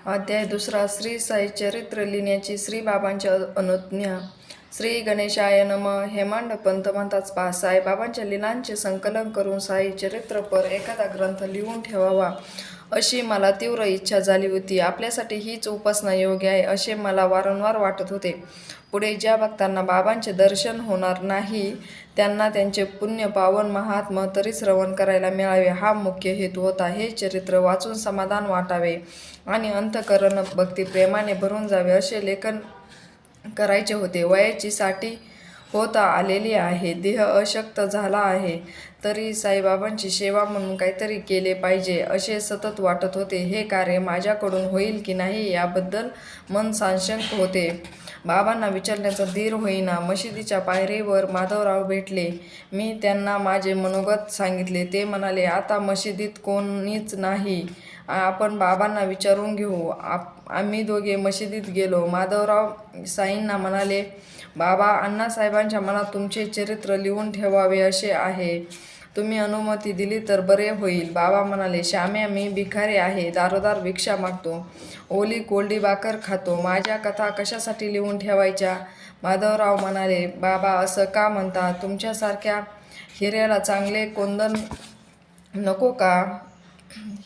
अध्याय दुसरा. श्री साई चरित्र लिहिण्याची श्री बाबांची अनुज्ञा. श्री गणेशाय नम. हेमांड पंत म्हणतात पहा, साईबाबांच्या लीलांचे संकलन करून साई चरित्रपर एखादा ग्रंथ लिहून ठेवावा अशी मला तीव्र इच्छा झाली होती. आपल्यासाठी हीच उपासना योग्य आहे असे मला वारंवार वाटत होते. पुढे ज्या भक्तांना बाबांचे दर्शन होणार नाही त्यांना त्यांचे पुण्य पावन महात्मा तरी श्रवण करायला मिळावे हा मुख्य हेतू होता. हे चरित्र वाचून समाधान वाटावे आणि अंतःकरण भक्ती प्रेमाने भरून जावे असे लेखन करायचे होते. वयाची साठी होत आलेली आहे, देह अशक्त झाला आहे, तरी साईबाबांची सेवा म्हणून काहीतरी केले पाहिजे असे सतत वाटत होते. हे कार्य माझ्याकडून होईल की नाही याबद्दल मन साशंक होते. बाबांना विचारण्याचा धीर होईना. मशिदीच्या पायरीवर माधवराव भेटले. मी त्यांना माझे मनोगत सांगितले. ते म्हणाले, आता मशिदीत कोणीच नाही, आपण बाबांना विचारून घेऊ. आम्ही दोघे मशिदीत गेलो. माधवराव साईंना म्हणाले, बाबा, अण्णासाहेबांच्या मनात तुमचे चरित्र लिहून ठेवावे असे आहे. तुम्ही अनुमती दिली तर बरे होईल. बाबा म्हणाले, श्याम्या, मी भिकारी आहे, दारोदार भिक्षा मागतो, ओली कोरडी भाकर खातो, माझ्या कथा कशासाठी लिहून ठेवायच्या? माधवराव म्हणाले, बाबा, असं का म्हणता? तुमच्यासारख्या हिऱ्याला चांगले कोंदण नको का?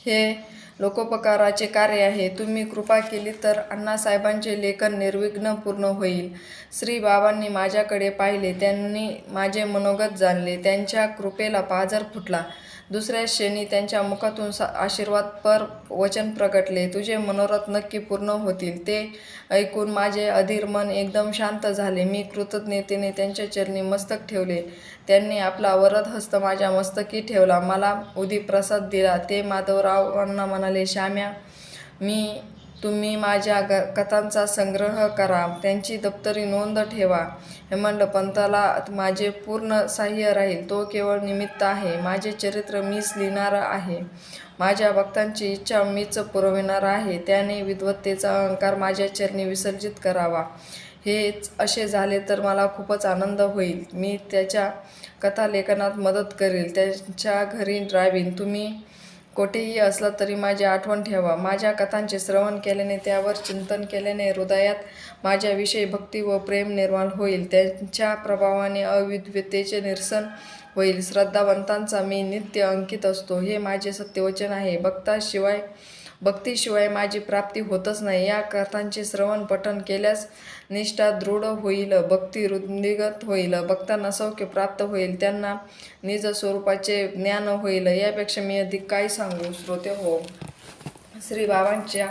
हे लोकोपकाराचे कार्य आहे. तुम्ही कृपा केली तर अण्णासाहेबांचे लेखन निर्विघ्न पूर्ण होईल. श्री बाबांनी माझ्याकडे पाहिले, त्यांनी माझे मनोगत जाणले, त्यांच्या कृपेला पाझर फुटला. दुसऱ्या क्षणी त्यांच्या मुखातून आशीर्वादपर वचन प्रगटले, तुझे मनोरथ नक्की पूर्ण होतील. ते ऐकून माझे अधीर मन एकदम शांत झाले. मी कृतज्ञतेने त्यांच्या चरणी मस्तक ठेवले. त्यांनी आपला वरद हस्त माझ्या मस्तकी ठेवला, मला उदी प्रसाद दिला. ते माधवरावांना म्हणाले, श्याम्या, तुम्ही माझ्या कथांचा संग्रह करा, त्यांची दप्तरी नोंद ठेवा. हेमंत पंताला माझे पूर्ण साह्य राहील. तो केवळ निमित्त आहे. माझे चरित्र मीच लिहिणार आहे. माझ्या भक्तांची इच्छा मीच पुरविणार आहे. त्याने विद्वत्तेचा अहंकार माझ्या चरणी विसर्जित करावा. हेच असे झाले तर मला खूपच आनंद होईल. मी त्याच्या कथालेखनात मदत करील, त्यांच्या घरी राहीन. तुम्ही कोठेही असला तरी माझी आठवण ठेवा. माझ्या कथांचे श्रवण केल्याने, त्यावर चिंतन केल्याने हृदयात माझ्याविषयी भक्ती व प्रेम निर्माण होईल. त्यांच्या प्रभावाने अविद्वतेचे निरसन होईल. श्रद्धावंतांचा मी नित्य अंकित असतो, हे माझे सत्यवचन आहे. भक्तीशिवाय माझी प्राप्ती होतच नाही. या कथांचे श्रवण पठण केल्यास निष्ठा दृढ होईल, भक्ती वृद्धिंगत होईल, भक्तांना सौख्य प्राप्त होईल, त्यांना निज स्वरूपाचे ज्ञान होईल. यापेक्षा मी अधिक काय सांगू? श्रोते हो, श्री बाबांच्या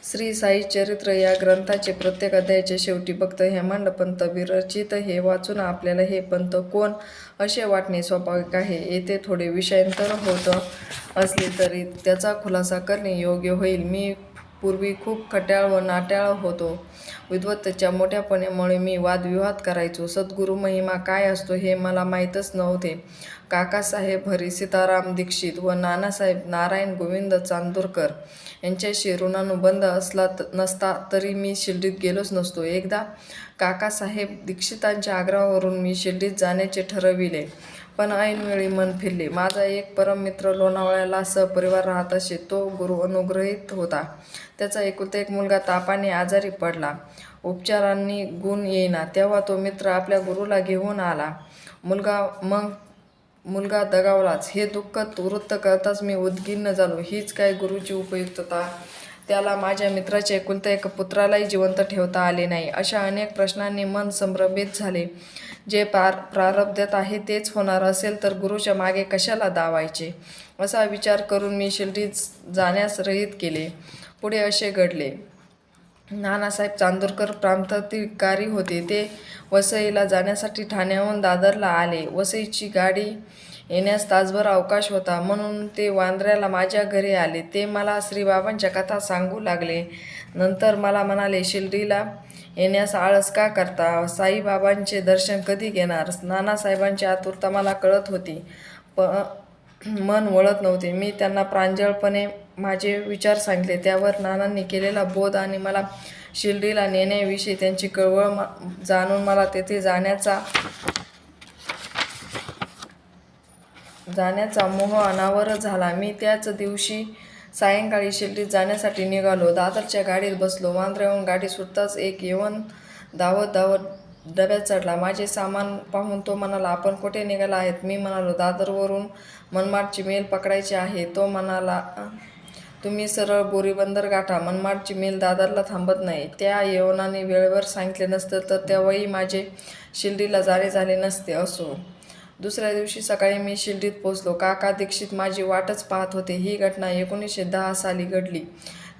श्री साई चरित्र या ग्रंथाचे प्रत्येक अध्यायाच्या शेवटी भक्त हेमांड पंत विरचित हे वाचून आपल्याला हे पंत कोण असे वाटणे स्वाभाविक आहे. येथे थोडे विषयांतर होत असले तरी त्याचा खुलासा करणे योग्य होईल. मी पूर्वी खूप खट्याळ व नाट्याळ होतो. विद्वत्तेच्या मोठ्यापणामुळे मी वादविवाद करायचो. सद्गुरू महिमा काय असतो हे मला माहीतच नव्हते. काकासाहेब हरी सीताराम दीक्षित व नानासाहेब नारायण गोविंद चांदोरकर यांच्याशी ऋणानुबंध नसता तरी मी शिर्डीत गेलोच नसतो. एकदा काकासाहेब दीक्षितांच्या आग्रहावरून मी शिर्डीत जाण्याचे ठरविले, पण ऐनवेळी मन फिरले. माझा एक परम मित्र लोणावळ्याला सहपरिवार राहत असे. तो गुरु अनुग्रहित होता. त्याचा एकुलता एक मुलगा तापाने आजारी पडला. उपचारांनी गुण येईना, तेव्हा तो मित्र आपल्या गुरुला घेऊन आला. मुलगा दगावलाच. हे दुःख वृत्त करताच मी उद्विग्न झालो. हीच काय गुरुची उपयुक्तता? त्याला माझ्या मित्राच्या एकुलत्या एका पुत्रालाही जिवंत ठेवता आले नाही. अशा अनेक प्रश्नांनी मन संभ्रमित झाले. जे प्रारब्धात आहे तेच होणार असेल तर गुरुच्या मागे कशाला धावायचे? असा विचार करून मी शिर्डीत जाण्यास रहित केले. पुढे असे घडले. नानासाहेब चांदोरकर प्रांताधिकारी होते. ते वसईला जाण्यासाठी ठाण्याहून दादरला आले. वसईची गाडी येण्यास तासभर अवकाश होता, म्हणून ते वांद्र्याला माझ्या घरी आले. ते मला श्रीबाबांच्या कथा सांगू लागले. नंतर मला म्हणाले, शिर्डीला येण्यास आळस का करता? साईबाबांचे दर्शन कधी घेणार? नानासाहेबांची आतुरता मला कळत होती, पण मन वळत नव्हते. मी त्यांना प्रांजळपणे माझे विचार सांगितले. त्यावर नानांनी केलेला बोध आणि मला शिर्डीला नेण्याविषयी त्यांची कळवळ जाणून मला तेथे जाण्याचा मोह अनावर झाला. मी त्याच दिवशी सायंकाळी शिर्डीत जाण्यासाठी निघालो. दादरच्या गाडीत बसलो. वांद्र्याहून गाडी सुटताच एक यवन धावत धावत डब्यात चढला. माझे सामान पाहून तो म्हणाला, आपण कुठे निघाला आहेत? मी म्हणालो, दादरवरून मनमाडची मेल पकडायची आहे. तो म्हणाला, तुम्ही सरळ बोरीबंदर गाठा. मनमाडची मेल दादरला थांबत नाही. त्या यवनाने वेळेवर सांगितले नसतं तर तेव्हाही माझे शिर्डीला जाणे झाले नसते. असो. दुसऱ्या दिवशी सकाळी मी शिर्डीत पोचलो. काका दीक्षित माझी वाटच पाहत होते. ही घटना 1910 साली घडली.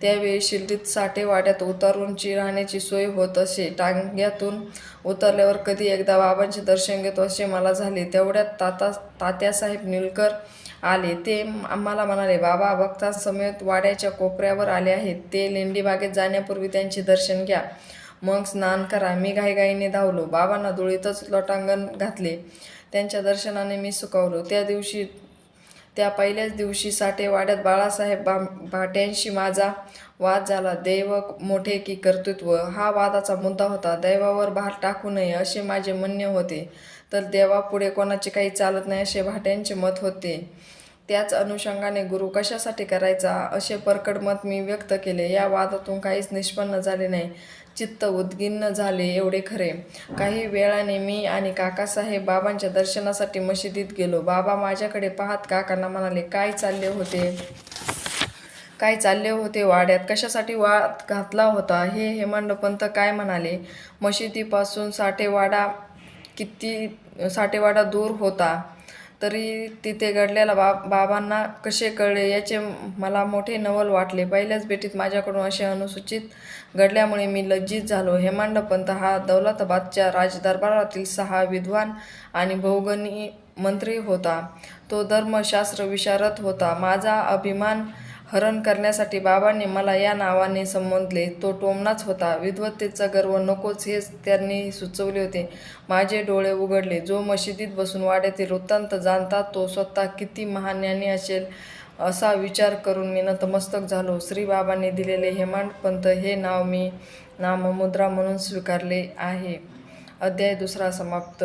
त्यावेळी शिर्डीत साठेवाड्यात उतारूंची राहण्याची सोय होत असे. टांग्यातून उतरल्यावर कधी एकदा बाबांचे दर्शन घेतो असे मला झाले. तेवढ्यात तात्यासाहेब निलकर आले. ते आम्हाला म्हणाले, बाबा भक्तांसमेत वाड्याच्या कोपऱ्यावर आले आहेत. ते लेंडीबागेत जाण्यापूर्वी त्यांचे दर्शन घ्या, मग स्नान करा. मी घाईघाईने धावलो. बाबांना धुळीतच लोटांगण घातले. त्यांच्या दर्शनाने मी सुखावलो. त्या पहिल्याच दिवशी साठेवाड्यात बाळासाहेब भाट्यांशी माझा वाद झाला. दैव मोठे की कर्तृत्व हा वादाचा मुद्दा होता. दैवावर भार टाकू नये असे माझे म्हणणे होते, तर देवापुढे कोणाचे काही चालत नाही असे भाट्यांचे मत होते. त्याच अनुषंगाने गुरु कशासाठी करायचा असे परकड मत मी व्यक्त केले. या वादातून काहीच निष्पन्न झाले नाही. चित्त उद्विग्न झाले एवढे खरे. काही वेळाने मी आणि काकासाहेब बाबांच्या दर्शनासाठी मशिदीत गेलो. बाबा माझ्याकडे पाहत काकांना म्हणाले, काय चालले होते वाड्यात? कशासाठी वाद घातला होता? हे हेमाडपंत काय म्हणाले? मशिदीपासून साठेवाडा दूर होता, तरी तिथे घडलेला बाबांना कसे कळले याचे मला मोठे नवल वाटले. पहिल्याच भेटीत माझ्याकडून असे अनुचित घडल्यामुळे मी लज्जित झालो. हेमाडपंत हा दौलताबादच्या राजदरबारातील 6 विद्वान आणि बहुगुणी मंत्री होता. तो धर्मशास्त्र विशारद होता. माझा अभिमान हरण करण्यासाठी बाबांनी मला या नावाने संबोधले. तो टोमणाच होता. विद्वत्तेचा गर्व नकोच हेच त्यांनी सुचवले होते. माझे डोळे उघडले. जो मशिदीत बसून वाड्यातील वृत्तांत जाणता तो स्वतः किती महाज्ञानी असेल असा विचार करून मी नतमस्तक झालो. श्रीबाबांनी दिलेले हेमाडपंत हे नाव मी नाममुद्रा म्हणून स्वीकारले आहे. अध्याय 2 समाप्त.